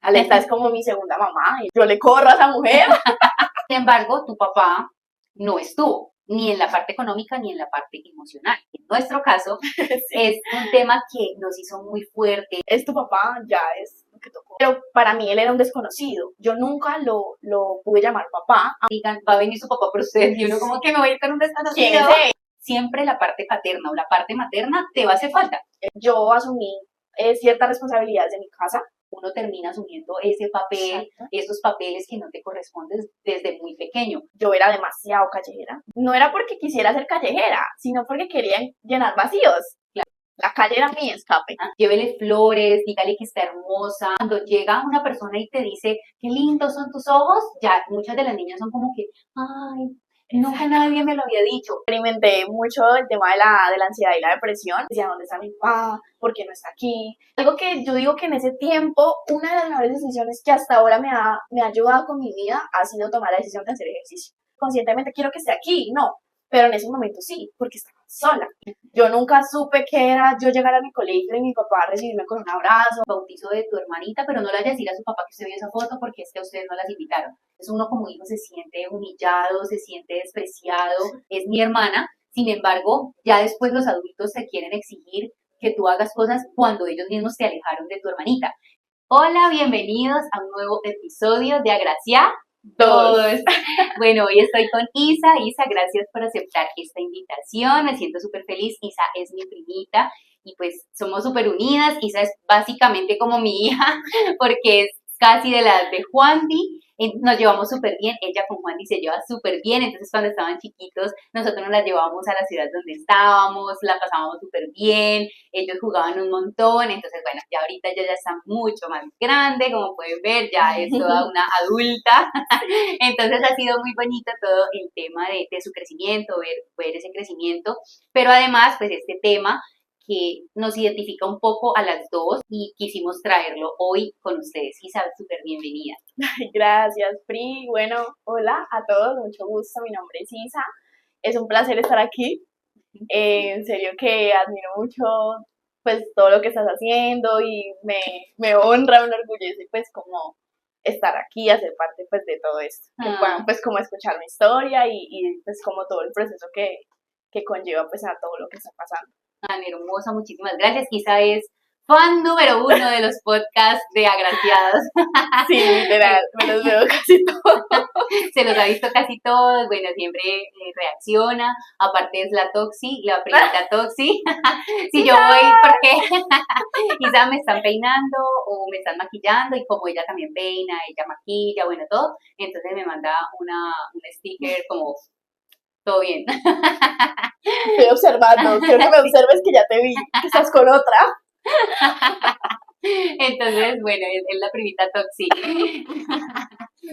Alexa es como mi segunda mamá y yo le corro a esa mujer. Sin embargo, tu papá no estuvo ni en la parte económica ni en la parte emocional. En nuestro caso, sí, es un tema que nos hizo muy fuerte. Es tu papá, ya es lo que tocó. Pero para mí él era un desconocido. Yo nunca lo pude llamar papá. Digan, va a venir su papá por usted y uno como que me voy a ir con un desconocido. ¿Quién es él? Siempre la parte paterna o la parte materna te va a hacer falta. Yo asumí ciertas responsabilidades de mi casa. Uno termina asumiendo ese papel, exacto, esos papeles que no te corresponden desde muy pequeño. Yo era demasiado callejera. No era porque quisiera ser callejera, sino porque quería llenar vacíos. Claro. La calle era mi escape. Llévele flores, dígale que está hermosa. Cuando llega una persona y te dice, qué lindos son tus ojos, ya muchas de las niñas son como que, ay, nunca nadie me lo había dicho. Experimenté mucho el tema de la ansiedad y la depresión. Decía, ¿dónde está mi papá? ¿Por qué no está aquí? Algo que yo digo que en ese tiempo, una de las mejores decisiones que hasta ahora me ha ayudado con mi vida ha sido tomar la decisión de hacer ejercicio. Conscientemente quiero que esté aquí, no, pero en ese momento sí, porque estaba sola. Yo nunca supe que era yo llegar a mi colegio y mi papá recibirme con un abrazo. Bautizo de tu hermanita, pero no le vaya a decir a su papá que usted vio esa foto porque es que a ustedes no las invitaron. Entonces uno como hijo se siente humillado, se siente despreciado, es mi hermana. Sin embargo, ya después los adultos te quieren exigir que tú hagas cosas cuando ellos mismos te alejaron de tu hermanita. Hola, bienvenidos a un nuevo episodio de Agracia Todos. Bueno, hoy estoy con Isa. Isa, gracias por aceptar esta invitación. Me siento súper feliz. Isa es mi primita y pues somos súper unidas. Isa es básicamente como mi hija porque es casi de la edad de Juandi. Nos llevamos súper bien, ella con Juandi se lleva súper bien, entonces cuando estaban chiquitos nosotros nos las llevábamos a la ciudad donde estábamos, la pasábamos súper bien, ellos jugaban un montón, entonces bueno, ya ahorita ella ya está mucho más grande, como pueden ver, ya es toda una adulta, entonces ha sido muy bonito todo el tema de su crecimiento, ver ese crecimiento, pero además pues este tema que nos identifica un poco a las dos y quisimos traerlo hoy con ustedes. Isa, súper bienvenida. Gracias, Pri. Bueno, hola a todos, mucho gusto. Mi nombre es Isa. Es un placer estar aquí. En serio que admiro mucho pues todo lo que estás haciendo y me honra, me enorgullece pues como estar aquí, hacer parte pues de todo esto. Que puedan pues como escuchar mi historia y pues como todo el proceso que conlleva pues a todo lo que está pasando. Hermosa, muchísimas gracias. Isa es fan número 1 de los podcasts de Agraciados. Sí, literal, me los veo casi todos. Se los ha visto casi todos, bueno, siempre reacciona. Aparte es la Toxi, la primita Toxi. Si yo voy porque Isa me están peinando o me están maquillando y como ella también peina, ella maquilla, bueno, todo, entonces me manda un sticker como todo bien. Estoy observando, quiero que me observes que ya te vi, que estás con otra. Entonces, bueno, es la primita Toxi.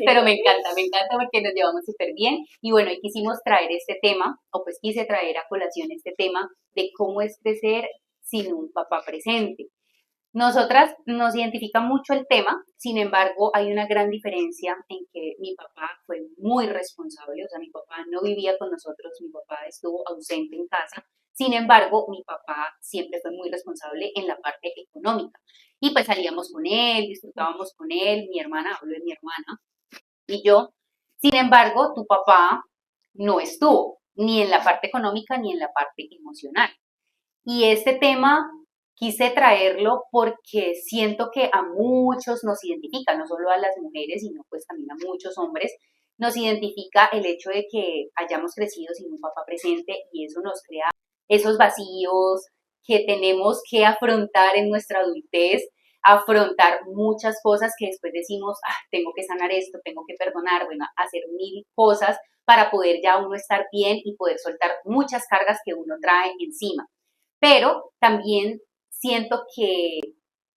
Pero me encanta porque nos llevamos súper bien. Y bueno, hoy quisimos traer este tema, o pues quise traer a colación este tema de cómo es crecer sin un papá presente. Nosotras nos identifica mucho el tema, sin embargo, hay una gran diferencia en que mi papá fue muy responsable, o sea, mi papá no vivía con nosotros, mi papá estuvo ausente en casa, sin embargo, mi papá siempre fue muy responsable en la parte económica. Y pues salíamos con él, disfrutábamos con él, mi hermana, hablo de mi hermana, y yo. Sin embargo, tu papá no estuvo, ni en la parte económica ni en la parte emocional. Y este tema quise traerlo porque siento que a muchos nos identifica, no solo a las mujeres, sino pues también a muchos hombres, nos identifica el hecho de que hayamos crecido sin un papá presente y eso nos crea esos vacíos que tenemos que afrontar en nuestra adultez, afrontar muchas cosas que después decimos, tengo que sanar esto, tengo que perdonar, bueno, hacer 1000 cosas para poder ya uno estar bien y poder soltar muchas cargas que uno trae encima. Pero también siento que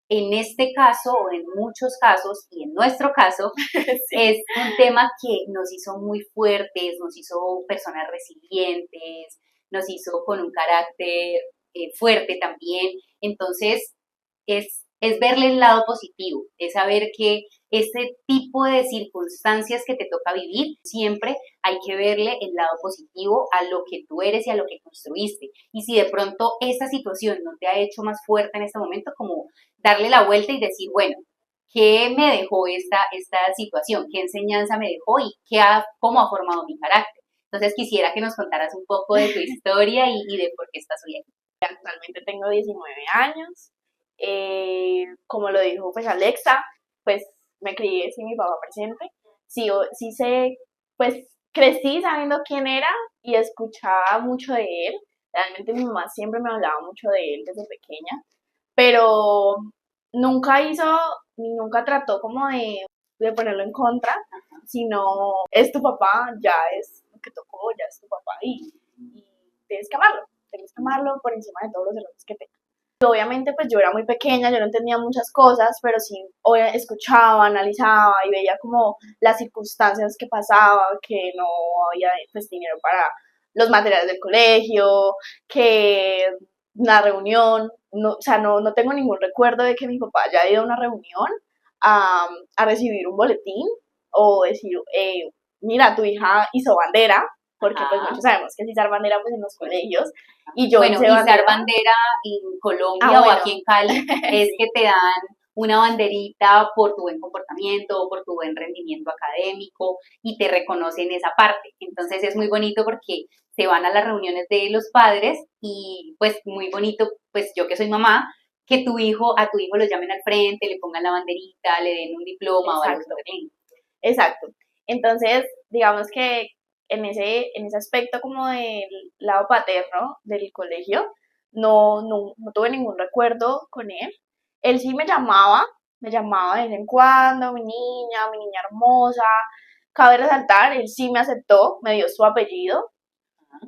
en este caso o en muchos casos y en nuestro caso sí, es un tema que nos hizo muy fuertes, nos hizo personas resilientes, nos hizo con un carácter fuerte también. Entonces es verle el lado positivo, es saber que este tipo de circunstancias que te toca vivir, siempre hay que verle el lado positivo a lo que tú eres y a lo que construiste. Y si de pronto esta situación no te ha hecho más fuerte en este momento, como darle la vuelta y decir, bueno, ¿qué me dejó esta situación? ¿Qué enseñanza me dejó y cómo ha formado mi carácter? Entonces quisiera que nos contaras un poco de tu historia y de por qué estás hoy aquí. Actualmente tengo 19 años. Como lo dijo pues Alexa, pues me crié sin mi papá presente. Sí, sí sé, pues crecí sabiendo quién era y escuchaba mucho de él. Realmente mi mamá siempre me hablaba mucho de él desde pequeña, pero nunca hizo, ni nunca trató como de ponerlo en contra, sino es tu papá, ya es lo que tocó, ya es tu papá y tienes que amarlo por encima de todos los errores que tenga. Obviamente pues yo era muy pequeña, yo no entendía muchas cosas, pero sí escuchaba, analizaba y veía como las circunstancias que pasaba, que no había pues dinero para los materiales del colegio, que una reunión, no, o sea, no tengo ningún recuerdo de que mi papá haya ido a una reunión a recibir un boletín o decir, mira, tu hija hizo bandera, porque pues muchos sabemos que es izar bandera pues en los colegios, y yo Bueno, hice izar bandera. bandera en Colombia o aquí en Cali es Sí. que te dan una banderita por tu buen comportamiento, por tu buen rendimiento académico y te reconocen esa parte. Entonces es muy bonito porque se van a las reuniones de los padres y pues muy bonito, pues yo que soy mamá, que a tu hijo lo llamen al frente, le pongan la banderita, le den un diploma o algo Exacto. súper lindo. Exacto. Entonces, digamos que en ese aspecto como del lado paterno del colegio, no tuve ningún recuerdo con él. Él sí me llamaba de vez en cuando, mi niña hermosa. Cabe resaltar, él sí me aceptó, me dio su apellido.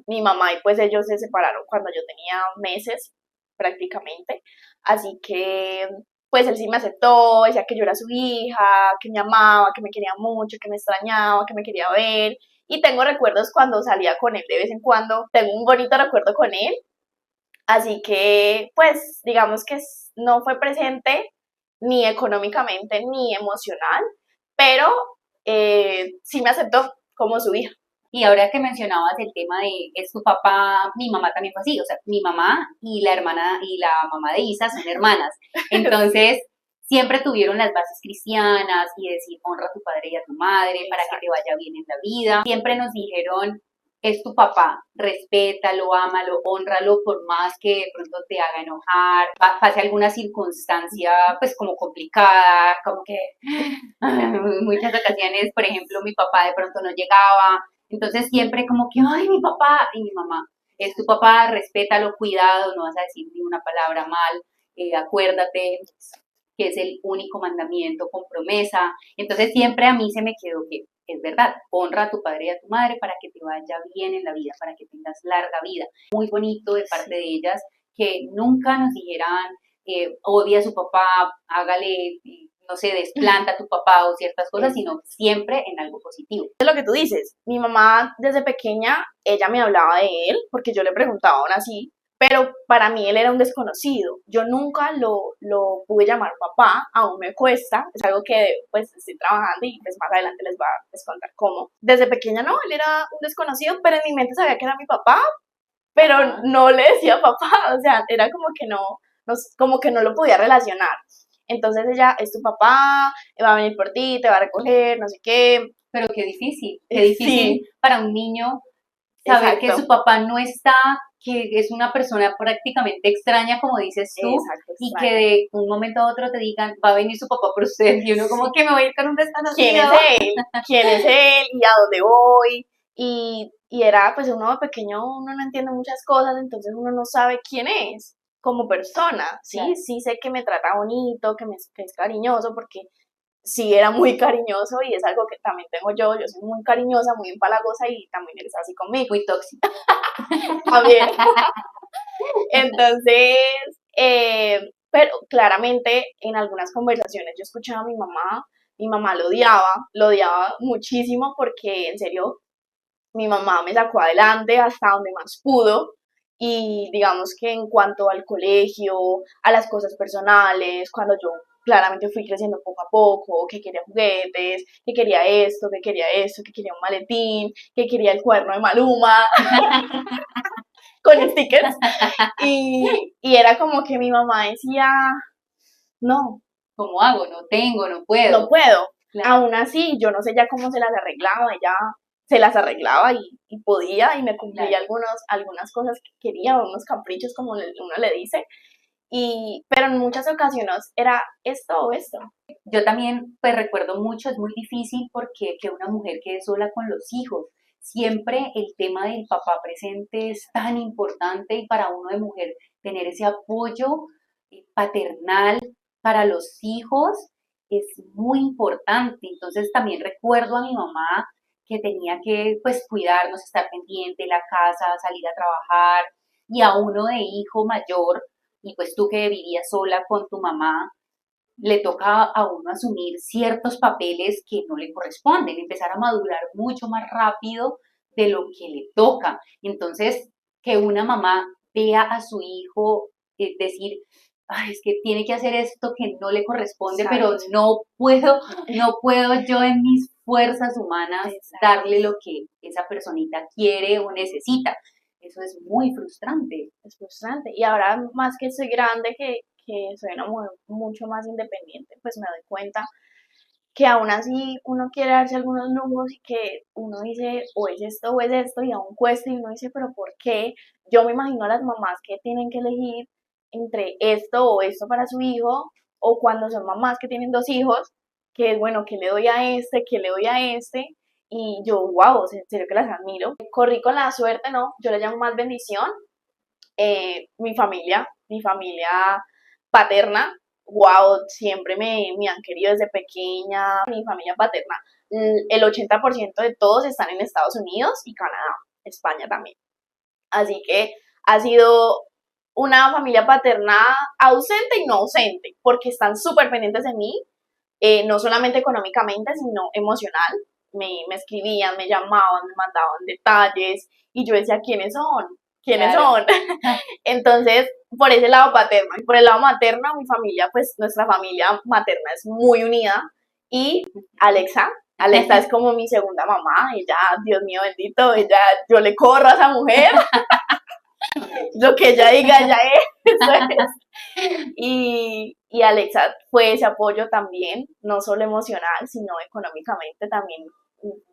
Mi mamá y pues ellos se separaron cuando yo tenía meses prácticamente. Así que pues él sí me aceptó, decía que yo era su hija, que me amaba, que me quería mucho, que me extrañaba, que me quería ver. Y tengo recuerdos cuando salía con él de vez en cuando. Tengo un bonito recuerdo con él. Así que pues digamos que no fue presente ni económicamente ni emocional, pero sí me aceptó como su hija. Y ahora que mencionabas el tema de es tu papá, mi mamá también fue así, o sea, mi mamá y la hermana y la mamá de Isa son hermanas. Entonces, siempre tuvieron las bases cristianas y decir honra a tu padre y a tu madre para que te vaya bien en la vida. Siempre nos dijeron es tu papá, respétalo, ámalo, honralo por más que de pronto te haga enojar, pase alguna circunstancia pues como complicada, como que muchas ocasiones, por ejemplo, mi papá de pronto no llegaba, entonces siempre como que, ay, mi papá y mi mamá, es tu papá, respétalo, cuidado, no vas a decir ni una palabra mal, acuérdate que es el único mandamiento con promesa. Entonces siempre a mí se me quedó que es verdad, honra a tu padre y a tu madre para que te vaya bien en la vida, para que tengas larga vida. Muy bonito de parte de ellas que nunca nos dijeran, odia a su papá, hágale, no sé, desplanta a tu papá o ciertas cosas, sino siempre en algo positivo. Es lo que tú dices, mi mamá desde pequeña, ella me hablaba de él, porque yo le preguntaba aún así, pero para mí él era un desconocido. Yo nunca lo pude llamar papá, aún me cuesta, es algo que pues estoy trabajando y pues más adelante les voy a contar cómo. Desde pequeña no, él era un desconocido, pero en mi mente sabía que era mi papá, pero no le decía papá, o sea, era como que no lo podía relacionar. Entonces ella es tu papá, va a venir por ti, te va a recoger, no sé qué. Pero qué difícil Sí, para un niño saber que exacto, su papá no está, que es una persona prácticamente extraña, como dices tú, exacto, y que extraño. de un momento a otro te digan, va a venir su papá por usted, y uno como Sí. que me voy a ir con un ¿Quién desconocido. es él? ¿Quién es él? ¿Y a dónde voy? Y era, pues uno de pequeño, uno no entiende muchas cosas, entonces uno no sabe quién es como persona, ¿sí? Claro. Sí sé que me trata bonito, que es cariñoso, porque sí era muy cariñoso y es algo que también tengo yo soy muy cariñosa, muy empalagosa y también eres así conmigo. Muy tóxico. También. Entonces, pero claramente en algunas conversaciones yo escuchaba a mi mamá lo odiaba muchísimo porque en serio mi mamá me sacó adelante hasta donde más pudo y digamos que en cuanto al colegio, a las cosas personales, cuando yo claramente fui creciendo poco a poco, que quería juguetes, que quería esto, que quería un maletín, que quería el cuaderno de Maluma con stickers y era como que mi mamá decía, no, ¿Cómo hago? No tengo, no puedo. No puedo. Claro. Aún así, yo no sé ya cómo se las arreglaba, ella se las arreglaba y podía y me cumplía Claro. algunas cosas que quería, unos caprichos como uno le dice, pero en muchas ocasiones era esto o esto. Yo también, pues recuerdo mucho, es muy difícil porque que una mujer quede sola con los hijos. Siempre el tema del papá presente es tan importante y para uno de mujer tener ese apoyo paternal para los hijos es muy importante. Entonces también recuerdo a mi mamá que tenía que pues cuidarnos, estar pendiente de la casa, salir a trabajar y a uno de hijo mayor y pues tú que vivías sola con tu mamá le toca a uno asumir ciertos papeles que no le corresponden, empezar a madurar mucho más rápido de lo que le toca. Entonces, que una mamá vea a su hijo decir, ay, es que tiene que hacer esto que no le corresponde, pero Exacto. no puedo yo en mis fuerzas humanas Exacto. darle lo que esa personita quiere o necesita. Eso es muy frustrante. Es frustrante. Y ahora más que soy grande, que soy una mujer mucho más independiente, pues me doy cuenta que aún así uno quiere darse algunos lujos y que uno dice o es esto y aún cuesta y uno dice, pero ¿por qué? Yo me imagino a las mamás que tienen que elegir entre esto o esto para su hijo o cuando son mamás que tienen dos hijos, que es bueno, que le doy a este, que le doy a este y yo, wow, en serio que las admiro. Corrí con la suerte, ¿no? Yo le llamo más bendición. Mi familia paterna, wow, siempre me han querido desde pequeña. Mi familia paterna, el 80% de todos están en Estados Unidos y Canadá, España también. Así que ha sido una familia paterna ausente y no ausente, porque están súper pendientes de mí, no solamente económicamente, sino emocional. Me escribían, me llamaban, me mandaban detalles y yo decía, ¿quiénes son? ¿Quiénes Claro. son? Entonces, por ese lado paterno. Y por el lado materno, mi familia, pues nuestra familia materna es muy unida. Y Alexa es como mi segunda mamá. Ella, Dios mío bendito, ella, yo le corro a esa mujer. Lo que ella diga, ella es. Eso es. Y Alexa fue ese apoyo también, no solo emocional, sino económicamente también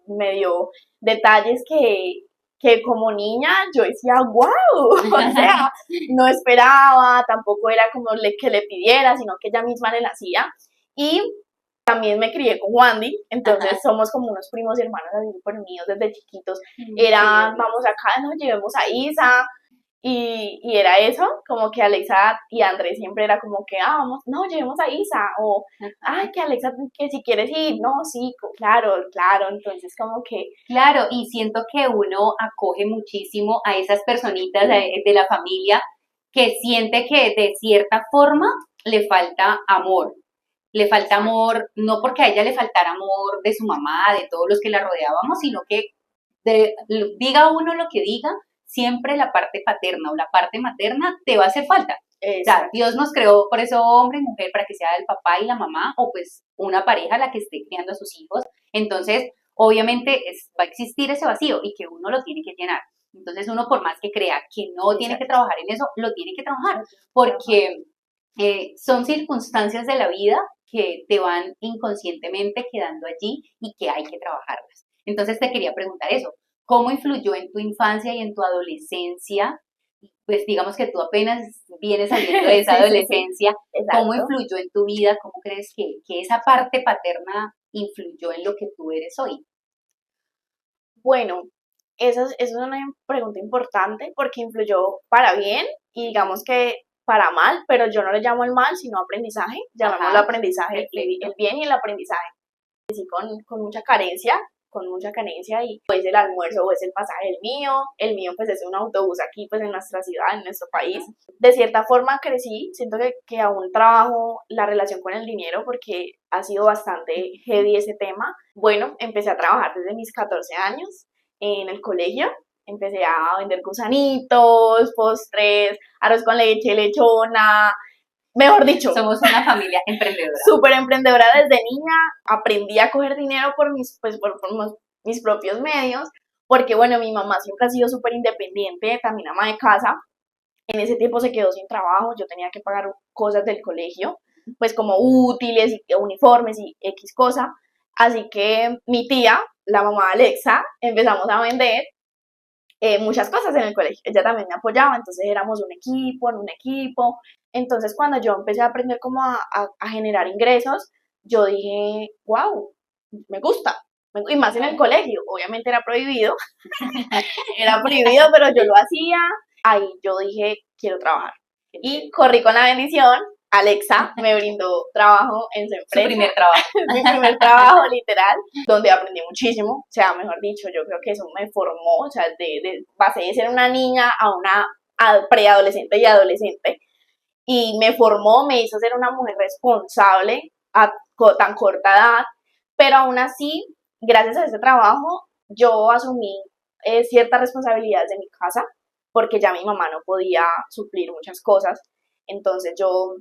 me dio detalles que como niña yo decía, wow, o sea, no esperaba, tampoco era como que le pidiera, sino que ella misma le la hacía. Y también me crié con Wandy, entonces Ajá. somos como unos primos y hermanos así súper unidos desde chiquitos. Era, vamos acá, nos llevemos a Isa, y era eso, como que Alexa y Andrés siempre era como que, vamos, no, llevemos a Isa, o, ay, que Alexa, que si quieres ir, no, sí, claro, claro, entonces como que... Claro, y siento que uno acoge muchísimo a esas personitas de la familia que siente que de cierta forma le falta amor. Le falta amor, no porque a ella le faltara amor de su mamá, de todos los que la rodeábamos, sino que diga uno lo que diga, siempre la parte paterna o la parte materna te va a hacer falta. O sea, Dios nos creó por eso hombre y mujer para que sea el papá y la mamá o pues una pareja la que esté criando a sus hijos. Entonces, obviamente va a existir ese vacío y que uno lo tiene que llenar. Entonces uno por más que crea que no tiene que trabajar en eso, lo tiene que trabajar porque son circunstancias de la vida que te van inconscientemente quedando allí y que hay que trabajarlas. Entonces te quería preguntar eso, ¿cómo influyó en tu infancia y en tu adolescencia? Pues digamos que tú apenas vienes saliendo de esa adolescencia, sí. ¿cómo influyó en tu vida? ¿Cómo crees que esa parte paterna influyó en lo que tú eres hoy? Bueno, es una pregunta importante porque influyó para bien y digamos que para mal, pero yo no le llamo el mal, sino aprendizaje, llamémoslo aprendizaje, el bien y el aprendizaje. Sí, con mucha carencia y pues el almuerzo o es el pasaje el mío pues es un autobús aquí pues en nuestra ciudad, en nuestro país. De cierta forma crecí, siento que aún trabajo la relación con el dinero porque ha sido bastante heavy ese tema. Bueno, empecé a trabajar desde mis 14 años en el colegio. Empecé a vender gusanitos, postres, arroz con leche, lechona, mejor dicho, somos una familia emprendedora. Súper emprendedora desde niña, aprendí a coger dinero por mis propios medios, porque bueno, mi mamá siempre ha sido súper independiente, también ama de casa. En ese tiempo se quedó sin trabajo, yo tenía que pagar cosas del colegio. pues como útiles, y uniformes y X cosa. Así que mi tía, la mamá de Alexa, empezamos a vender muchas cosas en el colegio. Ella también me apoyaba, entonces éramos un equipo, en un equipo. Entonces cuando yo empecé a aprender cómo a generar ingresos, yo dije, wow, me gusta. Y más en el colegio, obviamente era prohibido, pero yo lo hacía. Ahí yo dije, quiero trabajar. Y corrí con la bendición. Alexa me brindó trabajo en su empresa. Su primer trabajo. Mi primer trabajo, literal, donde aprendí muchísimo. O sea, mejor dicho, yo creo que eso me formó. O sea, pasé de ser una niña a una preadolescente y adolescente. Y me formó, me hizo ser una mujer responsable a tan corta edad. Pero aún así, gracias a ese trabajo, yo asumí ciertas responsabilidades de mi casa, porque ya mi mamá no podía suplir muchas cosas. Entonces yo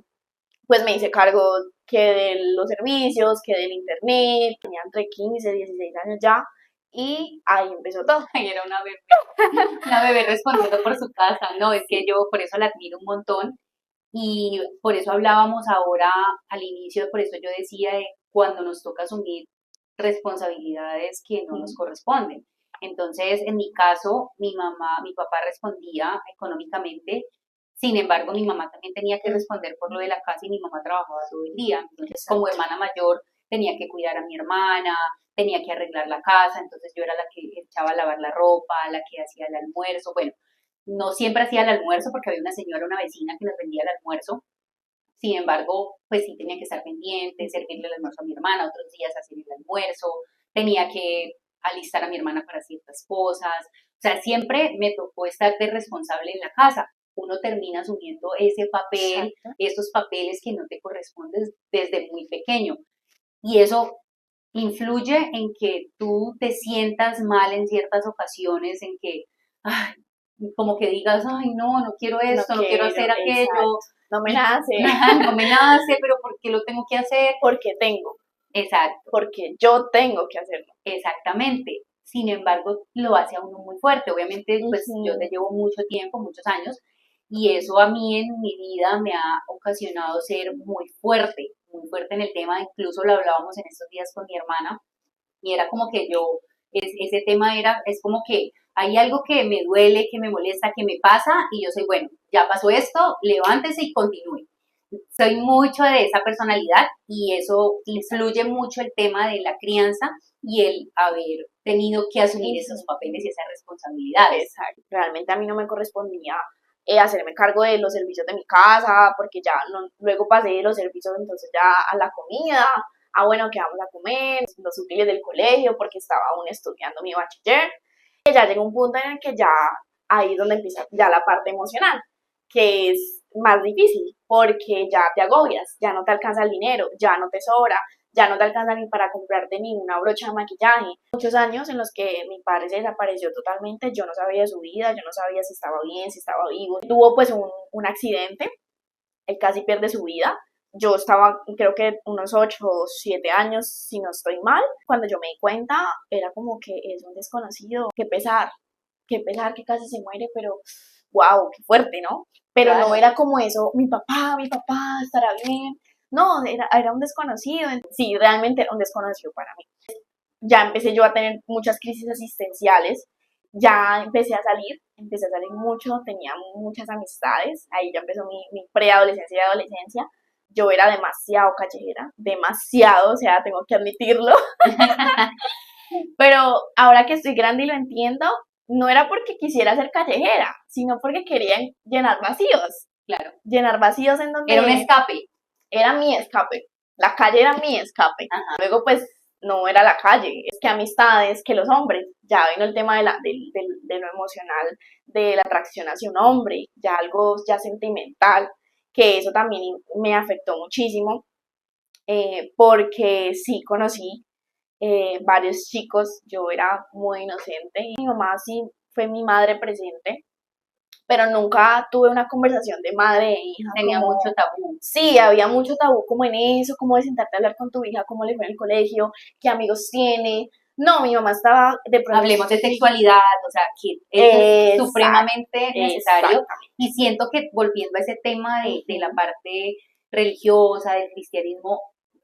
pues me hice cargo que de los servicios, que del internet, tenía entre 15 y 16 años ya, y ahí empezó todo. Ay, era una bebé respondiendo por su casa, no, es que yo por eso la admiro un montón, y por eso hablábamos ahora al inicio, por eso yo decía de cuando nos toca asumir responsabilidades que no nos corresponden. Entonces, en mi caso, mi papá respondía económicamente. Sin embargo, mi mamá también tenía que responder por lo de la casa y mi mamá trabajaba todo el día. Entonces, como hermana mayor, tenía que cuidar a mi hermana, tenía que arreglar la casa, entonces yo era la que echaba a lavar la ropa, la que hacía el almuerzo. Bueno, no siempre hacía el almuerzo porque había una señora, una vecina que nos vendía el almuerzo. Sin embargo, pues sí tenía que estar pendiente, servirle el almuerzo a mi hermana, otros días hacer el almuerzo, tenía que alistar a mi hermana para ciertas cosas. O sea, siempre me tocó estar de responsable en la casa. Uno termina asumiendo ese papel, Exacto. esos papeles que no te corresponden desde muy pequeño. Y eso influye en que tú te sientas mal en ciertas ocasiones, en que, ay, como que digas, ay, no quiero esto, no quiero hacer aquello. Exacto. No me nace. No me nace, pero ¿por qué lo tengo que hacer? Porque tengo. Exacto. Porque yo tengo que hacerlo. Exactamente. Sin embargo, lo hace a uno muy fuerte. Obviamente, pues yo te llevo mucho tiempo, muchos años, y eso a mí en mi vida me ha ocasionado ser muy fuerte en el tema. Incluso lo hablábamos en estos días con mi hermana, y era como que ese tema es como que hay algo que me duele, que me molesta, que me pasa, y yo soy, bueno, ya pasó esto, levántese y continúe. Soy mucho de esa personalidad y eso influye mucho el tema de la crianza y el haber tenido que asumir esos papeles y esas responsabilidades. Exacto. Realmente a mí no me correspondía hacerme cargo de los servicios de mi casa, porque ya no, luego pasé de los servicios entonces ya a la comida, bueno, ¿qué vamos a comer? Los útiles del colegio, porque estaba aún estudiando mi bachiller. Y ya llegó un punto en el que ya ahí es donde empieza ya la parte emocional, que es más difícil, porque ya te agobias, ya no te alcanza el dinero, ya no te sobra, ya no te alcanza ni para comprarte ni una brocha de maquillaje. Muchos años en los que mi padre se desapareció totalmente, yo no sabía de su vida, yo no sabía si estaba bien, si estaba vivo. Tuvo pues un accidente, él casi pierde su vida. Yo estaba, creo que unos 8 o 7 años, si no estoy mal. Cuando yo me di cuenta, era como que es un desconocido. Qué pesar que casi se muere, pero wow, qué fuerte, ¿no? Pero claro, no era como eso, mi papá estará bien. No, era un desconocido. Sí, realmente era un desconocido para mí. Ya empecé yo a tener muchas crisis existenciales, ya empecé a salir mucho, tenía muchas amistades, ahí ya empezó mi preadolescencia y adolescencia. Yo era demasiado callejera, demasiado, o sea, tengo que admitirlo. Pero ahora que estoy grande y lo entiendo, no era porque quisiera ser callejera, sino porque quería llenar vacíos. Claro. Llenar vacíos en donde... Era un escape. Era mi escape. La calle era mi escape. Ajá. Luego, pues, no era la calle, es que amistades, que los hombres. Ya vino el tema de lo emocional, de la atracción hacia un hombre, ya algo ya sentimental, que eso también me afectó muchísimo, porque sí conocí varios chicos, yo era muy inocente, y mi mamá sí fue mi madre presente, pero nunca tuve una conversación de madre e hija. Tenía mucho tabú. Sí, había mucho tabú como en eso, como de sentarte a hablar con tu hija, cómo le fue en el colegio, qué amigos tiene. No, mi mamá estaba de pronto... Hablemos de sexualidad, o sea, que es supremamente necesario. Y siento que volviendo a ese tema de la parte religiosa, del cristianismo,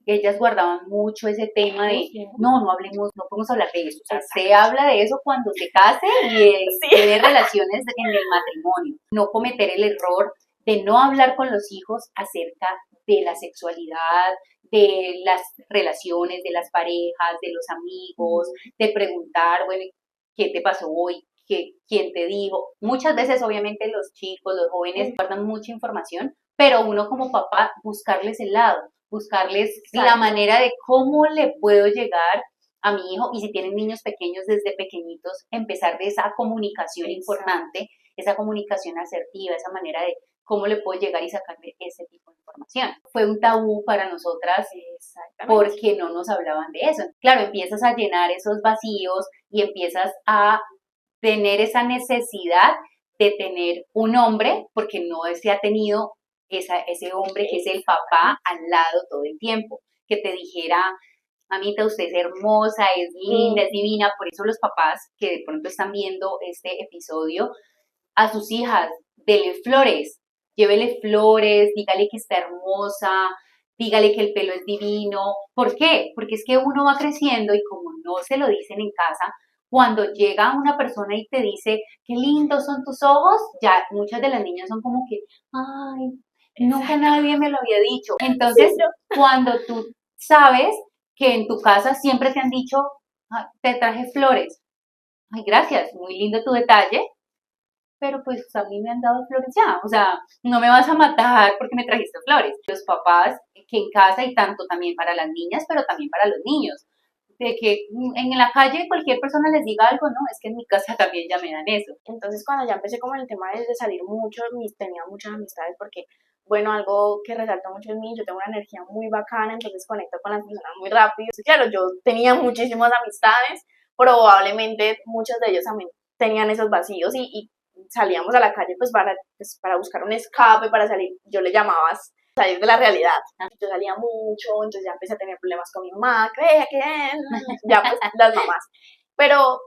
ellas guardaban mucho ese tema de, no hablemos, no podemos hablar de eso, o sea, se habla de eso cuando se case y tiene relaciones en el matrimonio, no cometer el error de no hablar con los hijos acerca de la sexualidad, de las relaciones, de las parejas, de los amigos, de preguntar, bueno, ¿qué te pasó hoy? ¿Quién te dijo? Muchas veces, obviamente, los chicos, los jóvenes guardan mucha información, pero uno como papá, buscarles el lado, buscarles la manera de cómo le puedo llegar a mi hijo, y si tienen niños pequeños, desde pequeñitos, empezar de esa comunicación importante, esa comunicación asertiva, esa manera de cómo le puedo llegar y sacarle ese tipo de información. Fue un tabú para nosotras porque no nos hablaban de eso. Claro, empiezas a llenar esos vacíos y empiezas a tener esa necesidad de tener un hombre, porque no se ha tenido ese hombre que es el papá al lado todo el tiempo, que te dijera, mamita, usted es hermosa, es linda, es divina. Por eso los papás que de pronto están viendo este episodio, a sus hijas, dele flores, llévele flores, dígale que está hermosa, dígale que el pelo es divino. ¿Por qué? Porque es que uno va creciendo y como no se lo dicen en casa, cuando llega una persona y te dice, qué lindos son tus ojos, ya muchas de las niñas son como que, ay, nunca nadie me lo había dicho. Entonces, cuando tú sabes que en tu casa siempre te han dicho, te traje flores, ay, gracias, muy lindo tu detalle, pero pues a mí me han dado flores ya, o sea, no me vas a matar porque me trajiste flores. Los papás que en casa, y tanto también para las niñas, pero también para los niños, de que en la calle cualquier persona les diga algo, no, es que en mi casa también ya me dan eso. Entonces cuando ya empecé como en el tema de salir mucho, tenía muchas amistades porque, bueno, algo que resalta mucho en mí, yo tengo una energía muy bacana, entonces conecto con las personas muy rápido. Claro, yo tenía muchísimas amistades, probablemente muchos de ellos también tenían esos vacíos y salíamos a la calle pues para buscar un escape, para salir, yo le llamaba salir de la realidad. Yo salía mucho, entonces ya empecé a tener problemas con mi mamá, que ya pues las mamás. Pero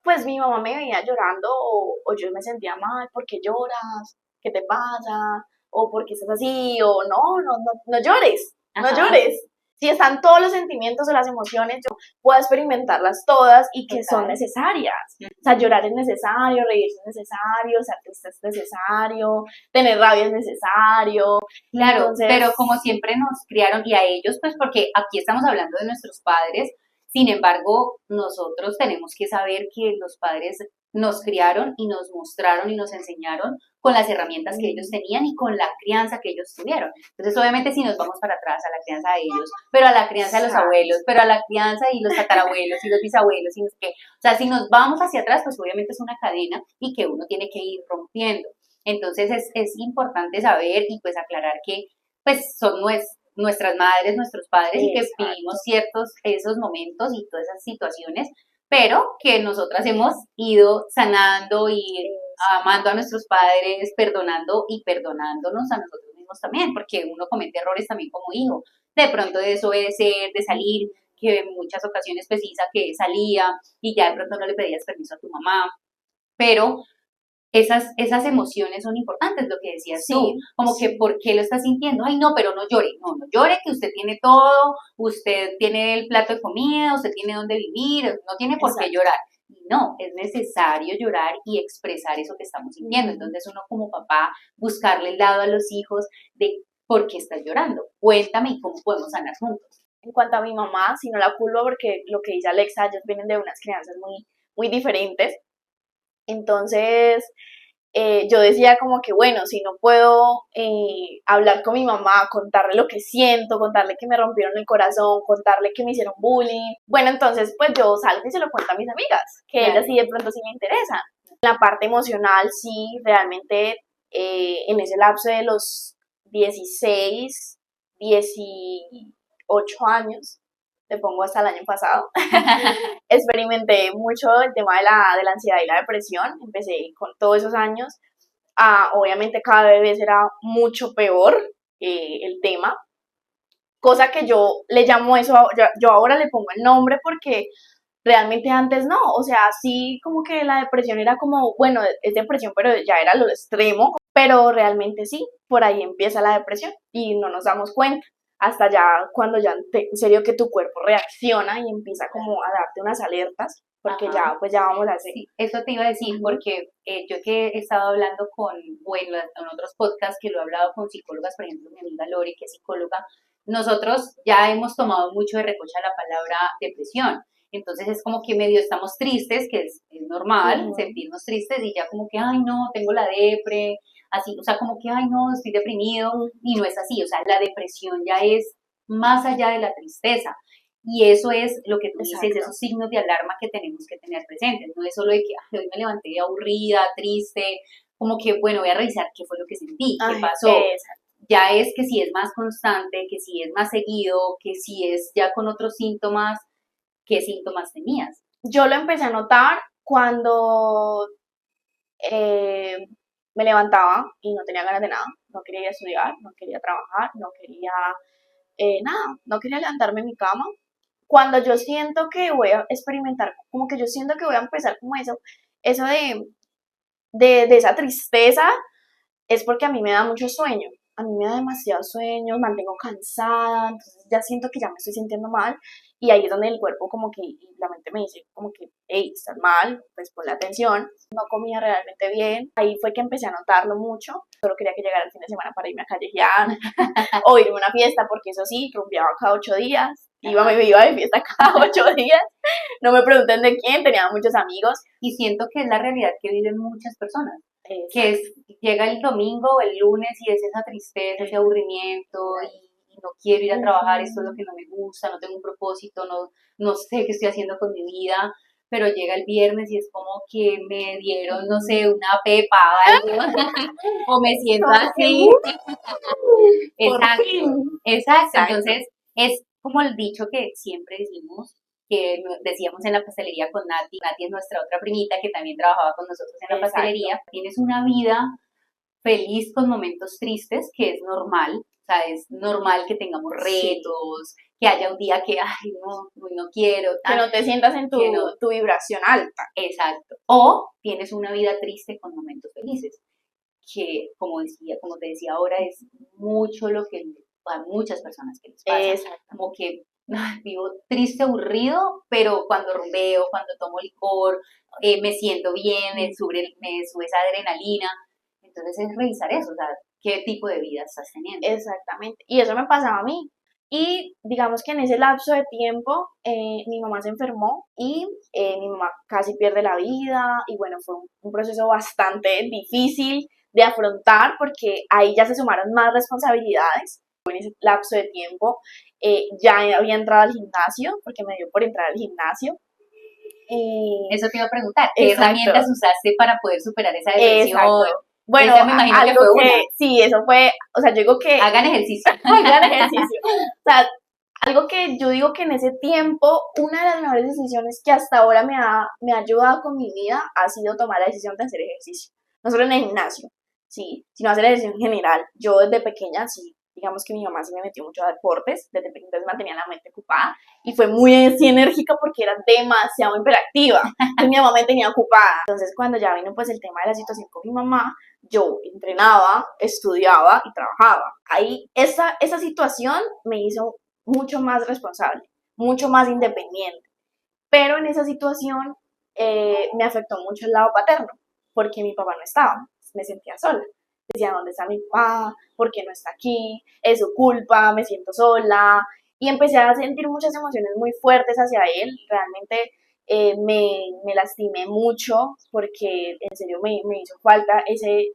pues mi mamá me veía llorando o yo me sentía mal, ¿por qué lloras? ¿Qué te pasa? O ¿por qué estás así? O no llores, no llores. Si están todos los sentimientos o las emociones, yo puedo experimentarlas todas y que son necesarias. O sea, llorar es necesario, reírse es necesario, ser triste es necesario, tener rabia es necesario. Claro, entonces, pero como siempre nos criaron, y a ellos, pues porque aquí estamos hablando de nuestros padres, sin embargo, nosotros tenemos que saber que los padres nos criaron y nos mostraron y nos enseñaron con las herramientas que ellos tenían y con la crianza que ellos tuvieron. Entonces, obviamente, si nos vamos para atrás a la crianza de ellos, pero a la crianza de los abuelos, pero a la crianza y los tatarabuelos y los bisabuelos, y no sé qué. O sea, si nos vamos hacia atrás, pues obviamente es una cadena y que uno tiene que ir rompiendo. Entonces, es importante saber y pues aclarar que pues son nuestras madres, nuestros padres, y que vivimos esos momentos y todas esas situaciones, pero que nosotras hemos ido sanando y amando a nuestros padres, perdonando y perdonándonos a nosotros mismos también, porque uno comete errores también como hijo, de pronto de desobedecer, de salir, que en muchas ocasiones precisa que salía y ya de pronto no le pedías permiso a tu mamá, pero esas emociones son importantes, lo que decías tú, como que ¿por qué lo estás sintiendo? Ay, no, pero no llore, no llore, que usted tiene todo, usted tiene el plato de comida, usted tiene dónde vivir, no tiene por qué llorar. No, es necesario llorar y expresar eso que estamos sintiendo. Entonces uno como papá, buscarle el lado a los hijos de por qué estás llorando. Cuéntame y cómo podemos sanar juntos. En cuanto a mi mamá, si no la culpo porque lo que dice Alexa, ellos vienen de unas crianzas muy, muy diferentes. Entonces, yo decía como que, bueno, si no puedo hablar con mi mamá, contarle lo que siento, contarle que me rompieron el corazón, contarle que me hicieron bullying, bueno, entonces pues yo salgo y se lo cuento a mis amigas, que ellas sí de pronto sí me interesan. La parte emocional sí, realmente en ese lapso de los 16, 18 años, te pongo hasta el año pasado, experimenté mucho el tema de la ansiedad y la depresión. Empecé con todos esos años. Obviamente cada vez era mucho peor el tema, cosa que yo le llamo eso, yo ahora le pongo el nombre porque realmente antes no, o sea, sí como que la depresión era como, bueno, es depresión, pero ya era lo extremo, pero realmente sí, por ahí empieza la depresión y no nos damos cuenta. Hasta ya cuando ya en serio que tu cuerpo reacciona y empieza como a darte unas alertas, porque Ajá. ya pues ya vamos a hacer. Sí, eso te iba a decir, porque yo que he estado hablando bueno, en otros podcasts que lo he hablado con psicólogas, por ejemplo, mi amiga Lori, que es psicóloga, nosotros ya hemos tomado mucho de recocha la palabra depresión. Entonces es como que medio estamos tristes, que es normal sentirnos tristes y ya como que, ay no, tengo la depre, así, o sea, como que, ay no, estoy deprimido, y no es así, o sea, la depresión ya es más allá de la tristeza. Y eso es lo que tú dices, Exacto. esos signos de alarma que tenemos que tener presentes. No es solo de que ay, hoy me levanté aburrida, triste, como que, bueno, voy a revisar qué fue lo que sentí, qué Ay, pasó. Ya es que si es más constante, que si es más seguido, que si es ya con otros síntomas, ¿qué síntomas tenías? yo lo empecé a notar cuando eh, me levantaba y no tenía ganas de nada, no quería ir a estudiar, no quería trabajar, no quería nada, no quería levantarme en mi cama. Cuando yo siento que voy a experimentar, como que yo siento que voy a empezar como eso de esa tristeza, es porque a mí me da mucho sueño. A mí me da demasiado sueño, mantengo cansada, entonces ya siento que ya me estoy sintiendo mal y ahí es donde el cuerpo como que, y la mente me dice como que, hey, estás mal, pues ponle atención. No comía realmente bien, ahí fue que empecé a notarlo mucho, solo quería que llegara el fin de semana para irme a callejear o irme a una fiesta, porque eso sí, rumbeaba cada 8 días, me iba de fiesta cada 8 días, no me pregunten de quién, tenía muchos amigos. Y siento que es la realidad que viven muchas personas. Exacto. Que es, llega el domingo o el lunes y es esa tristeza, ese aburrimiento y no quiero ir a trabajar, esto es lo que no me gusta, no tengo un propósito, no sé qué estoy haciendo con mi vida, pero llega el viernes y es como que me dieron, no sé, una pepa o algo, o me siento así. Exacto, exacto. Entonces, es como el dicho que siempre decimos, que decíamos en la pastelería con Nati. Nati es nuestra otra primita que también trabajaba con nosotros en la pastelería. Tienes una vida feliz con momentos tristes, que es normal. O sea, es normal que tengamos retos, que haya un día que, ay, no quiero. Que no te sientas en tu vibración alta. Exacto. O tienes una vida triste con momentos felices, que como te decía ahora, es mucho lo que a muchas personas que les pasa. Como que vivo triste, aburrido, pero cuando rumbeo, cuando tomo licor, me siento bien, me sube esa adrenalina. Entonces es revisar eso, o sea, qué tipo de vida estás teniendo. Exactamente. Y eso me pasaba a mí. Y digamos que en ese lapso de tiempo mi mamá se enfermó y mi mamá casi pierde la vida y bueno, fue un proceso bastante difícil de afrontar porque ahí ya se sumaron más responsabilidades. En ese lapso de tiempo ya había entrado al gimnasio porque me dio por entrar al gimnasio. Eso te iba a preguntar, ¿qué herramientas usaste para poder superar esa depresión? Exacto. Bueno, me imagino algo que fue una. Sí, eso fue, o sea, yo digo que... Hagan ejercicio. Hagan ejercicio. O sea, algo que yo digo que en ese tiempo, una de las mejores decisiones que hasta ahora me ha ayudado con mi vida ha sido tomar la decisión de hacer ejercicio. No solo en el gimnasio, sí, sino hacer ejercicio en general. Yo desde pequeña, sí, digamos que mi mamá sí me metió mucho a deportes, desde pequeña entonces mantenía la mente ocupada y fue muy así enérgica porque era demasiado hiperactiva. Entonces mi mamá me tenía ocupada. Entonces cuando ya vino pues el tema de la situación con mi mamá, yo entrenaba, estudiaba y trabajaba. Ahí esa situación me hizo mucho más responsable, mucho más independiente. Pero en esa situación me afectó mucho el lado paterno, porque mi papá no estaba, me sentía sola. Decía, ¿dónde está mi papá? ¿Por qué no está aquí? Es su culpa, me siento sola. Y empecé a sentir muchas emociones muy fuertes hacia él. Realmente me lastimé mucho porque en serio me hizo falta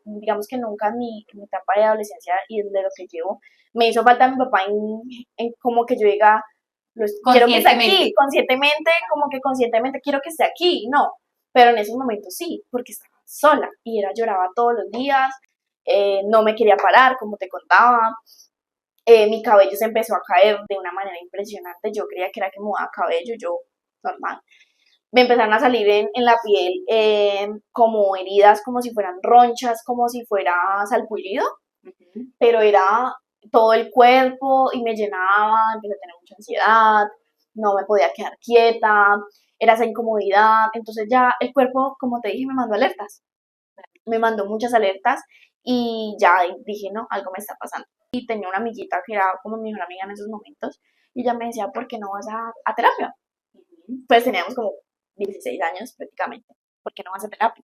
digamos que nunca en mi etapa de adolescencia y de lo que llevo, me hizo falta mi papá en como que yo diga, quiero que esté aquí, conscientemente quiero que esté aquí, no, pero en esos momentos sí, porque estaba sola y lloraba todos los días, no me quería parar, como te contaba, mi cabello se empezó a caer de una manera impresionante, yo creía que era que me mudaba cabello, yo normal. Me empezaron a salir en la piel como heridas, como si fueran ronchas, como si fuera salpullido, pero era todo el cuerpo y me llenaba, empecé a tener mucha ansiedad, no me podía quedar quieta, era esa incomodidad, entonces ya el cuerpo, como te dije, me mandó alertas, me mandó muchas alertas y ya dije, no, algo me está pasando. Y tenía una amiguita que era como mi mejor amiga en esos momentos y ella me decía, ¿por qué no vas a terapia? Pues teníamos como 16 años prácticamente, ¿por qué no vas a terapia?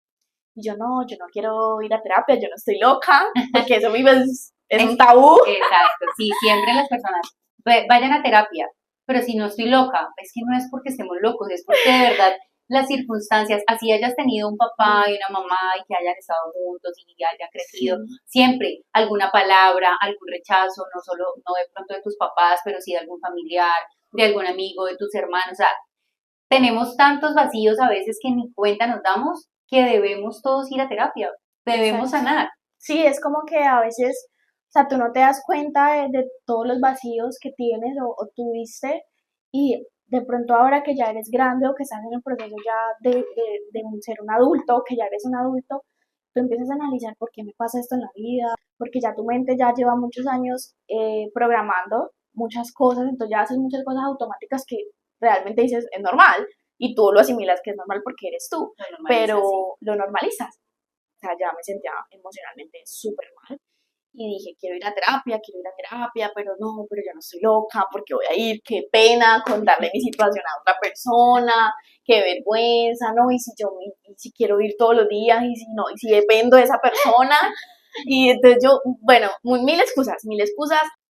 Y yo no quiero ir a terapia, yo no estoy loca, porque eso mismo es un tabú. Exacto, sí, siempre las personas vayan a terapia, pero si no estoy loca, es que no es porque estemos locos, es porque de verdad las circunstancias, así hayas tenido un papá y una mamá y que hayan estado juntos y hayan crecido, siempre alguna palabra, algún rechazo, no solo, no de pronto de tus papás, pero sí de algún familiar, de algún amigo, de tus hermanos, o sea, tenemos tantos vacíos a veces que ni cuenta nos damos que debemos todos ir a terapia, debemos Exacto. sanar. Sí, es como que a veces, o sea, tú no te das cuenta de todos los vacíos que tienes o tuviste y de pronto ahora que ya eres grande o que estás en el proceso ya de ser un adulto, que ya eres un adulto, tú empiezas a analizar por qué me pasa esto en la vida, porque ya tu mente ya lleva muchos años programando muchas cosas, entonces ya haces muchas cosas automáticas que realmente dices es normal y tú lo asimilas que es normal porque eres tú, pero lo normalizas. O sea, ya me sentía emocionalmente súper mal y dije, quiero ir a terapia, pero yo no estoy loca, porque voy a ir, qué pena contarle mi situación a otra persona, qué vergüenza, ¿no? Y si quiero ir todos los días, y si no, y si dependo de esa persona, y entonces yo, bueno, mil excusas,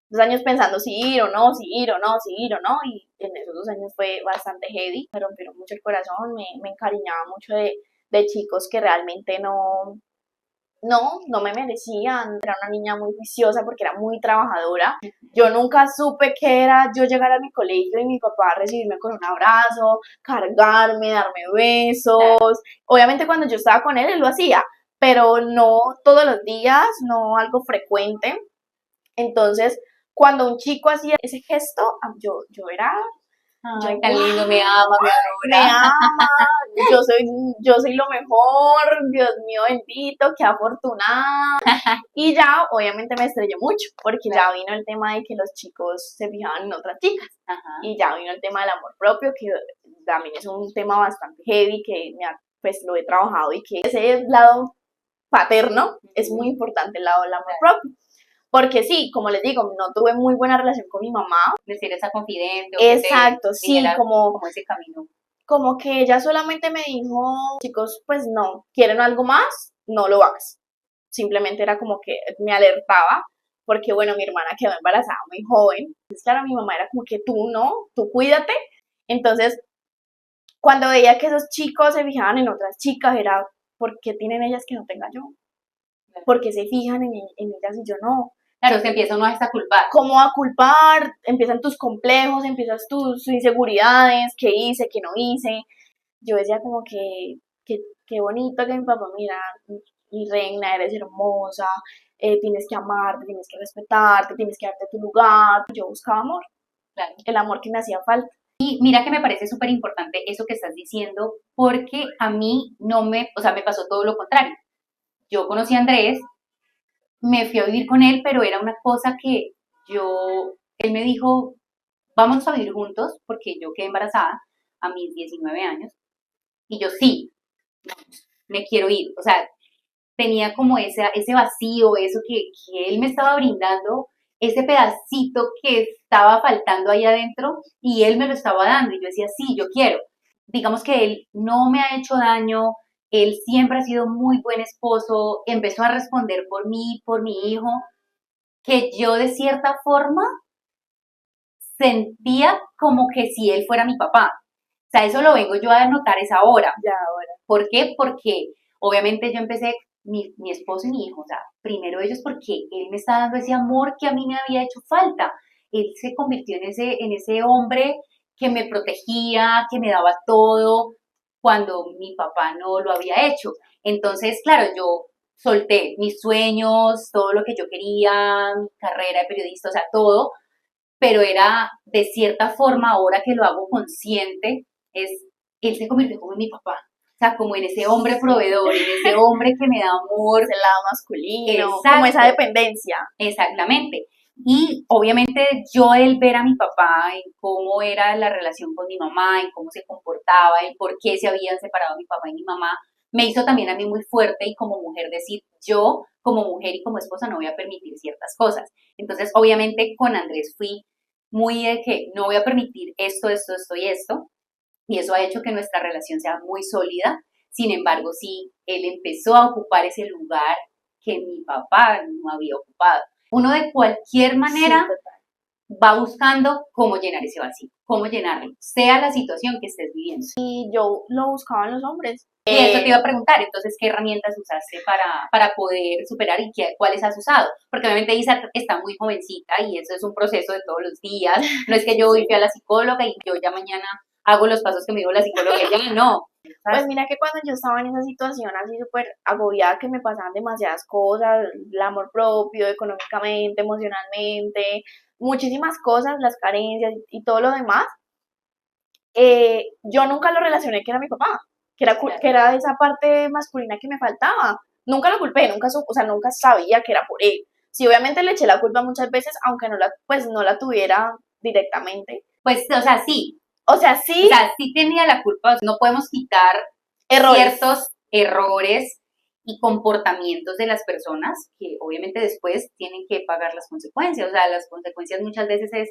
2 años pensando si ir o no, si ir o no, si ir o no, y en esos 2 años fue bastante heavy, me rompieron mucho el corazón, me encariñaba mucho de chicos que realmente no me merecían. Era una niña muy juiciosa porque era muy trabajadora. Yo nunca supe que era yo llegar a mi colegio y mi papá recibirme con un abrazo, cargarme, darme besos. Obviamente cuando yo estaba con él lo hacía, pero no todos los días, no algo frecuente. Entonces, cuando un chico hacía ese gesto, yo era Ay, tan lindo, me ama, me me adora. ama, yo soy lo mejor, Dios mío bendito, qué afortunada. Y ya, obviamente me estrellé mucho, porque ya vino el tema de que los chicos se fijaban en otras chicas. Ajá. Y ya vino el tema del amor propio, que también es un tema bastante heavy, que pues lo he trabajado y que ese lado paterno es muy importante, el lado del amor propio. Porque sí, como les digo, no tuve muy buena relación con mi mamá. Decir esa confidente o Exacto, que te sí, como ese camino. Como que ella solamente me dijo, chicos, pues no, quieren algo más, no lo hagas. Simplemente era como que me alertaba, porque bueno, mi hermana quedó embarazada muy joven. Entonces, claro, mi mamá era como que tú no, tú cuídate. Entonces, cuando veía que esos chicos se fijaban en otras chicas, era, ¿por qué tienen ellas que no tenga yo? ¿Por qué se fijan en ellas y yo no? Claro, se empieza uno a culpar. ¿Cómo a culpar? Empiezan tus complejos, empiezas tus inseguridades, qué hice, qué no hice. Yo decía como que qué bonito que mi papá, mira, mi reina, eres hermosa, tienes que amarte, tienes que respetarte, tienes que darte tu lugar. Yo buscaba amor, claro. El amor que me hacía falta. Y mira que me parece súper importante eso que estás diciendo, porque a mí o sea, me pasó todo lo contrario. Yo conocí a Andrés, me fui a vivir con él, pero era una cosa que él me dijo, vamos a vivir juntos, porque yo quedé embarazada a mis 19 años, y yo sí, me quiero ir, o sea, tenía como ese vacío, eso que él me estaba brindando, ese pedacito que estaba faltando ahí adentro, y él me lo estaba dando, y yo decía, sí, yo quiero. Digamos que él no me ha hecho daño, él siempre ha sido muy buen esposo, empezó a responder por mí, por mi hijo, que yo de cierta forma sentía como que si él fuera mi papá. O sea, eso lo vengo yo a notar esa hora. Ya ahora. ¿Por qué? Porque obviamente yo empecé, mi esposo y mi hijo, o sea, primero ellos porque él me está dando ese amor que a mí me había hecho falta. Él se convirtió en ese hombre que me protegía, que me daba todo, cuando mi papá no lo había hecho. Entonces, claro, yo solté mis sueños, todo lo que yo quería, mi carrera de periodista, o sea, todo, pero era de cierta forma, ahora que lo hago consciente, él se convirtió como en mi papá. O sea, como en ese hombre proveedor, en ese hombre que me da amor. Ese lado masculino, Exacto. como esa dependencia. Exactamente. Y obviamente yo el ver a mi papá en cómo era la relación con mi mamá, en cómo se comportaba, en por qué se habían separado mi papá y mi mamá, me hizo también a mí muy fuerte y como mujer decir, yo como mujer y como esposa no voy a permitir ciertas cosas. Entonces, obviamente con Andrés fui muy de que no voy a permitir esto, esto, esto y esto, y eso ha hecho que nuestra relación sea muy sólida. Sin embargo, sí, él empezó a ocupar ese lugar que mi papá no había ocupado. Uno de cualquier Sí, manera total. va buscando cómo llenar ese vacío, cómo llenarlo, sea la situación que estés viviendo. Y yo lo buscaba en los hombres. Y eso te iba a preguntar, entonces, ¿qué herramientas usaste para poder superar y cuáles has usado? Porque obviamente Isa está muy jovencita y eso es un proceso de todos los días. No es que yo hoy Sí. fui a la psicóloga y yo ya mañana hago los pasos que me dijo la psicóloga y ya no. Pues ¿Sabes? mira que cuando yo estaba en esa situación así súper agobiada, que me pasaban demasiadas cosas, el amor propio, económicamente, emocionalmente, muchísimas cosas, las carencias y todo lo demás, yo nunca lo relacioné que era mi papá, Claro. que era esa parte masculina que me faltaba. Nunca lo culpé, o sea, nunca sabía que era por él. Sí, obviamente le eché la culpa muchas veces, aunque pues, no la tuviera directamente. Pues, o sea, sí, O sea, o sí, sea, sí tenía la culpa, no podemos quitar errores. ciertos errores y comportamientos de las personas que obviamente después tienen que pagar las consecuencias. O sea, las consecuencias muchas veces es,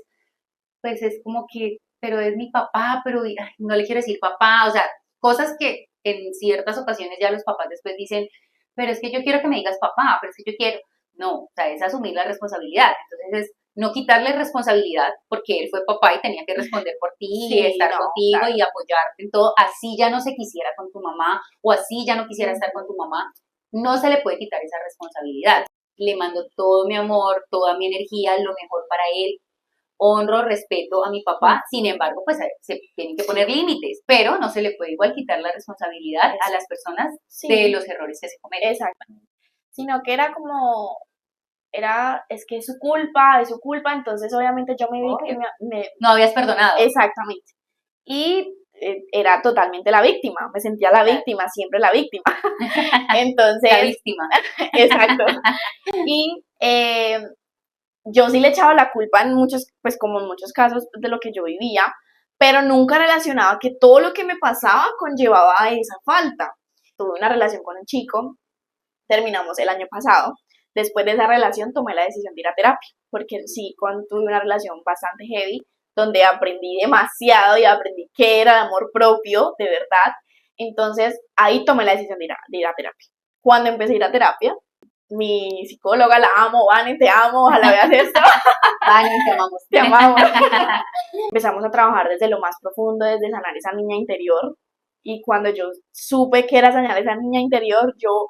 pues es como que, pero es mi papá, pero ay, no le quiero decir papá, o sea, cosas que en ciertas ocasiones ya los papás después dicen, pero es que yo quiero que me digas papá, pero es que yo quiero. No, o sea, es asumir la responsabilidad. Entonces es no quitarle responsabilidad porque él fue papá y tenía que responder por ti y Sí, estar no, contigo claro. y apoyarte en todo. Así ya no se quisiera con tu mamá o así ya no quisiera estar con tu mamá. No se le puede quitar esa responsabilidad. Le mando todo mi amor, toda mi energía, lo mejor para él, honro, respeto a mi papá, sin embargo, pues se tienen que poner límites, pero no se le puede igual quitar la responsabilidad a las personas de Sí, los errores que se cometen. exactamente. Sino que era como, es que es su culpa, entonces obviamente yo me vi que Obvio. No habías perdonado. exactamente. Y era totalmente la víctima, me sentía la Claro. víctima, siempre la víctima. La Entonces, víctima. exacto. Y yo sí le echaba la culpa en muchos, pues como en muchos casos de lo que yo vivía, pero nunca relacionaba que todo lo que me pasaba conllevaba a esa falta. Tuve una relación con un chico, terminamos el año pasado. Después de esa relación tomé la decisión de ir a terapia, porque sí, cuando tuve una relación bastante heavy, donde aprendí demasiado y aprendí qué era el amor propio, de verdad. Entonces ahí tomé la decisión de ir a terapia. Cuando empecé a ir a terapia, mi psicóloga, la amo, Vane, te amo, ojalá veas esto, Vale, te amamos. te amamos. Empezamos a trabajar desde lo más profundo, desde sanar esa niña interior. Y cuando yo supe que era sanar esa niña interior, yo,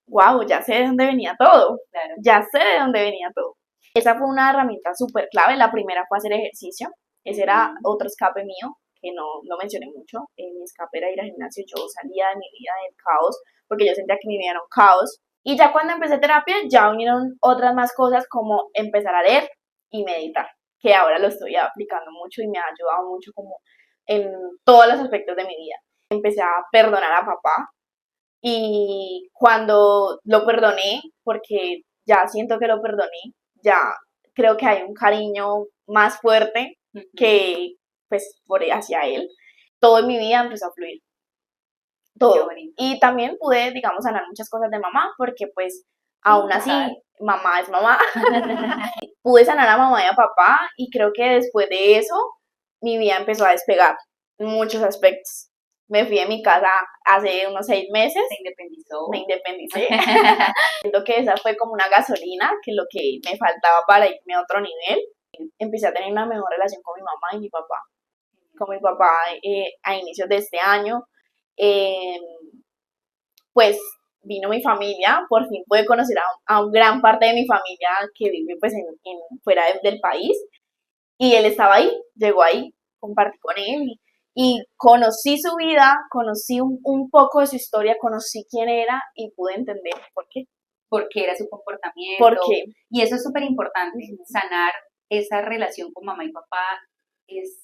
wow, ya sé de dónde venía todo. Claro. Ya sé de dónde venía todo. Esa fue una herramienta súper clave. La primera fue hacer ejercicio. Ese era otro escape mío, que no mencioné mucho. Mi escape era ir al gimnasio. Yo salía de mi vida del caos, porque yo sentía que mi vida era un caos. Y ya cuando empecé terapia, ya unieron otras más cosas como empezar a leer y meditar, que ahora lo estoy aplicando mucho y me ha ayudado mucho como en todos los aspectos de mi vida. Empecé a perdonar a papá y cuando lo perdoné, porque ya siento que lo perdoné, ya creo que hay un cariño más fuerte que pues por hacia él. Todo en mi vida empezó a fluir, todo. Y también pude, digamos, sanar muchas cosas de mamá, porque pues aún así, mamá es mamá. Pude sanar a mamá y a papá y creo que después de eso mi vida empezó a despegar en muchos aspectos. Me fui de mi casa hace unos 6 meses, Se independizó. me independicé. Siento que esa fue como una gasolina, que lo que me faltaba para irme a otro nivel. Empecé a tener una mejor relación con mi mamá y mi papá. Con mi papá a inicios de este año. Eh, pues vino mi familia, por fin pude conocer a un gran parte de mi familia que vive pues fuera del país y él estaba ahí, llegó ahí, compartí con él y conocí su vida, conocí un poco de su historia, conocí quién era y pude entender por qué. Porque era su comportamiento. ¿Por qué? Y eso es súper importante, sanar esa relación con mamá y papá es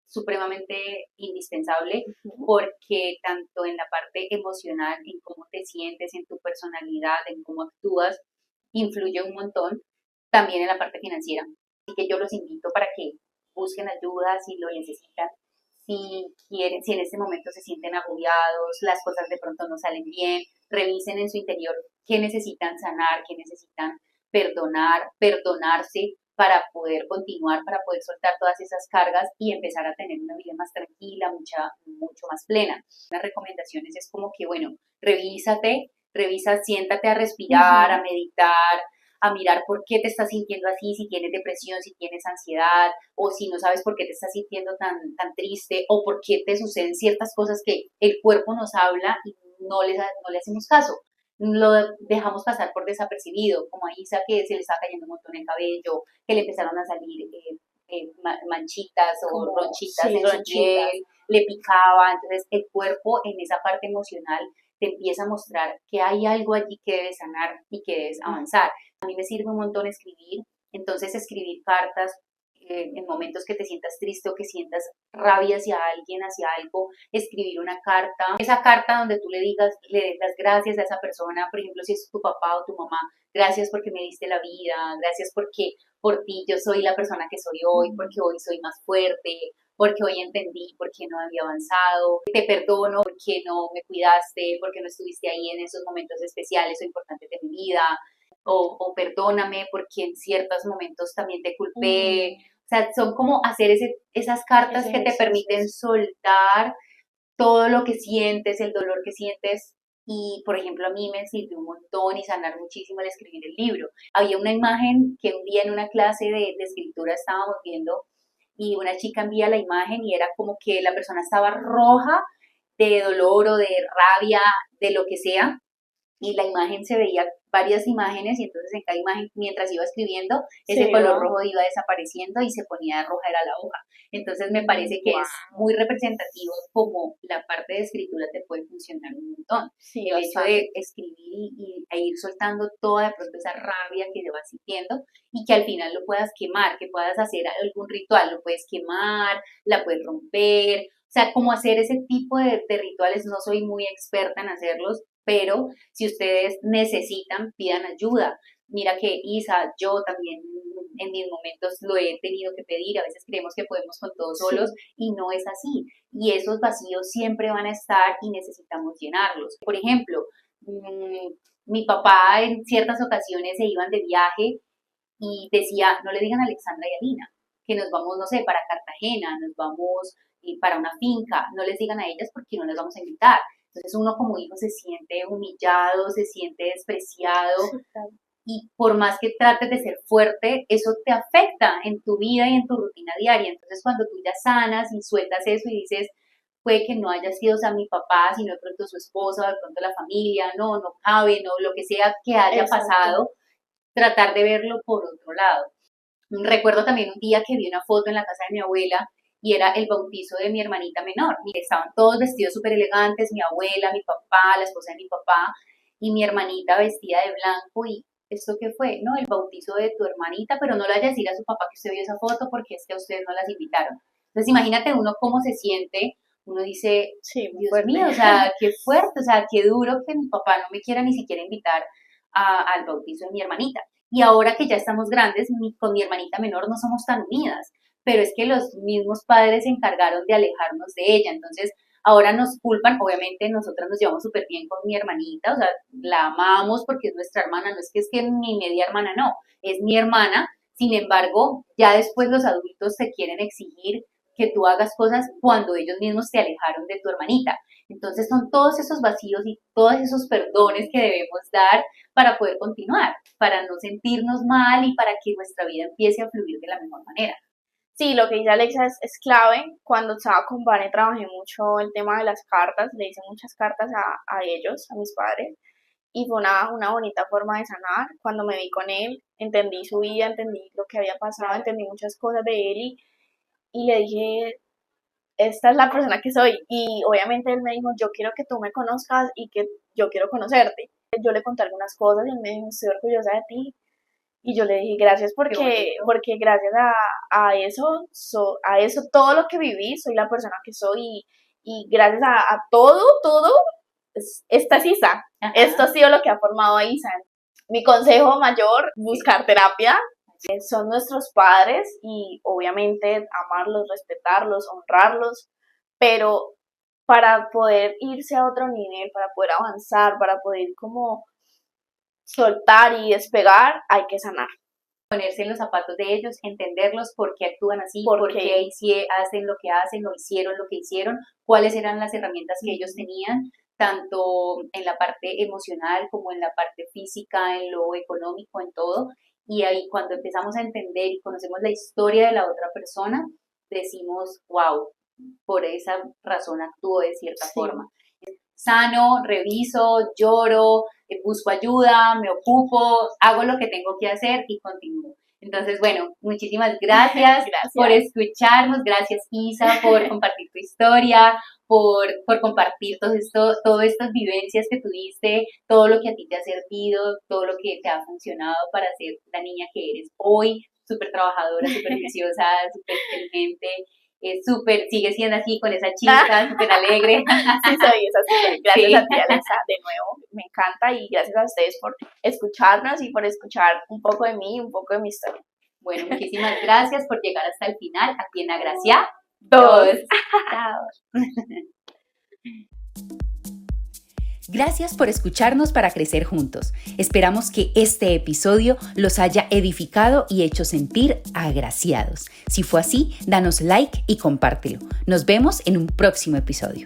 supremamente indispensable porque tanto en la parte emocional, en cómo te sientes, en tu personalidad, en cómo actúas, influye un montón. también en la parte financiera. Así que yo los invito para que busquen ayuda si lo necesitan, si quieren, si en este momento se sienten agobiados, las cosas de pronto no salen bien, revisen en su interior qué necesitan sanar, qué necesitan perdonar, perdonarse para poder continuar, para poder soltar todas esas cargas y empezar a tener una vida más tranquila, mucho más plena. Las recomendaciones es como que, bueno, siéntate a respirar, a meditar, a mirar por qué te estás sintiendo así, si tienes depresión, si tienes ansiedad, o si no sabes por qué te estás sintiendo tan triste, o por qué te suceden ciertas cosas que el cuerpo nos habla y no le hacemos caso. Lo dejamos pasar por desapercibido, como a Isa que se le estaba cayendo un montón el cabello, que le empezaron a salir manchitas o ronchitas en su piel, le picaba, entonces el cuerpo en esa parte emocional te empieza a mostrar que hay algo allí que debes sanar y que debes avanzar. A mí me sirve un montón escribir, entonces escribir cartas en momentos que te sientas triste o que sientas rabia hacia alguien, hacia algo, escribir una carta, esa carta donde tú le des las gracias a esa persona, por ejemplo, si es tu papá o tu mamá, gracias porque me diste la vida, gracias porque por ti yo soy la persona que soy hoy, porque hoy soy más fuerte, porque hoy entendí por qué no había avanzado, te perdono porque no me cuidaste, porque no estuviste ahí en esos momentos especiales o importantes de mi vida, o perdóname porque en ciertos momentos también te culpé. O sea, son como hacer esas cartas que te permiten soltar todo lo que sientes, el dolor que sientes. Y, por ejemplo, a mí me sirvió un montón y sanar muchísimo el escribir el libro. Había una imagen que un día en una clase de escritura estábamos viendo y una chica envía la imagen y era como que la persona estaba roja de dolor o de rabia, de lo que sea, y la imagen se veía varias imágenes y entonces en cada imagen mientras iba escribiendo ese color rojo iba desapareciendo y se ponía roja era la hoja. Entonces me parece que es muy representativo como la parte de escritura te puede funcionar un montón. Sí, el hecho de escribir e ir soltando toda de pronto esa rabia que te vas sintiendo y que al final lo puedas quemar, que puedas hacer algún ritual, lo puedes quemar, la puedes romper. O sea, como hacer ese tipo de rituales, no soy muy experta en hacerlos, pero si ustedes necesitan, pidan ayuda. Mira que Isa, yo también en mis momentos lo he tenido que pedir, a veces creemos que podemos con todos solos y no es así. Y esos vacíos siempre van a estar y necesitamos llenarlos. Por ejemplo, mi papá en ciertas ocasiones se iban de viaje y decía, no le digan a Alexandra y a Lina que nos vamos, no sé, para Cartagena, nos vamos para una finca, no les digan a ellas porque no les vamos a invitar. Entonces uno como hijo se siente humillado, se siente despreciado y por más que trates de ser fuerte, eso te afecta en tu vida y en tu rutina diaria. Entonces cuando tú ya sanas y sueltas eso y dices, puede que no haya sido, o sea, mi papá, sino de pronto su esposa, de pronto la familia, no cabe, no, lo que sea que haya pasado, tratar de verlo por otro lado. Recuerdo también un día que vi una foto en la casa de mi abuela y era el bautizo de mi hermanita menor. Estaban todos vestidos súper elegantes, mi abuela, mi papá, la esposa de mi papá y mi hermanita vestida de blanco y ¿esto qué fue? No, el bautizo de tu hermanita, pero no le vaya a decir a su papá que usted vio esa foto porque es que a ustedes no las invitaron. Entonces imagínate uno cómo se siente, uno dice, sí, Dios mío, o sea, qué fuerte, o sea, qué duro que mi papá no me quiera ni siquiera invitar al bautizo de mi hermanita. Y ahora que ya estamos grandes, con mi hermanita menor no somos tan unidas, pero es que los mismos padres se encargaron de alejarnos de ella, entonces ahora nos culpan, obviamente nosotras nos llevamos súper bien con mi hermanita, o sea, la amamos porque es nuestra hermana, no es que mi media hermana, no, es mi hermana, sin embargo, ya después los adultos te quieren exigir que tú hagas cosas cuando ellos mismos te alejaron de tu hermanita. Entonces son todos esos vacíos y todos esos perdones que debemos dar para poder continuar, para no sentirnos mal y para que nuestra vida empiece a fluir de la mejor manera. Sí, lo que dice Alexa es clave. Cuando estaba con Vane trabajé mucho el tema de las cartas, le hice muchas cartas a ellos, a mis padres, y fue una bonita forma de sanar. Cuando me vi con él, entendí su vida, entendí lo que había pasado, entendí muchas cosas de él y le dije, esta es la persona que soy. Y obviamente él me dijo, yo quiero que tú me conozcas y que yo quiero conocerte. Yo le conté algunas cosas y él me dijo, estoy orgullosa de ti. Y yo le dije, gracias porque gracias a eso, a eso, todo lo que viví, soy la persona que soy y gracias a todo, esta es Isa. Ajá. Esto ha sido lo que ha formado a Isa. Mi consejo mayor, buscar terapia. Son nuestros padres y obviamente amarlos, respetarlos, honrarlos, pero para poder irse a otro nivel, para poder avanzar, para poder como soltar y despegar, hay que sanar. Ponerse en los zapatos de ellos, entenderlos, por qué actúan así, por qué hacen lo que hacen o hicieron lo que hicieron, cuáles eran las herramientas que ellos tenían, tanto en la parte emocional como en la parte física, en lo económico, en todo. Y ahí cuando empezamos a entender y conocemos la historia de la otra persona, decimos, wow, por esa razón actúo de cierta forma. Sano, reviso, lloro, busco ayuda, me ocupo, hago lo que tengo que hacer y continúo. Entonces, bueno, muchísimas gracias por escucharnos, gracias Isa por compartir tu historia, por compartir todas estas vivencias que tuviste, todo lo que a ti te ha servido, todo lo que te ha funcionado para ser la niña que eres hoy, súper trabajadora, súper juiciosa, súper inteligente. Sigue siendo así con esa chispa, súper alegre. Sí, soy esa súper. Gracias a ti, Alexa, de nuevo, me encanta y gracias a ustedes por escucharnos y por escuchar un poco de mí, un poco de mi historia. Bueno, muchísimas gracias por llegar hasta el final, aquí en Agracia 2. Chao. Gracias por escucharnos para crecer juntos. Esperamos que este episodio los haya edificado y hecho sentir agraciados. Si fue así, danos like y compártelo. Nos vemos en un próximo episodio.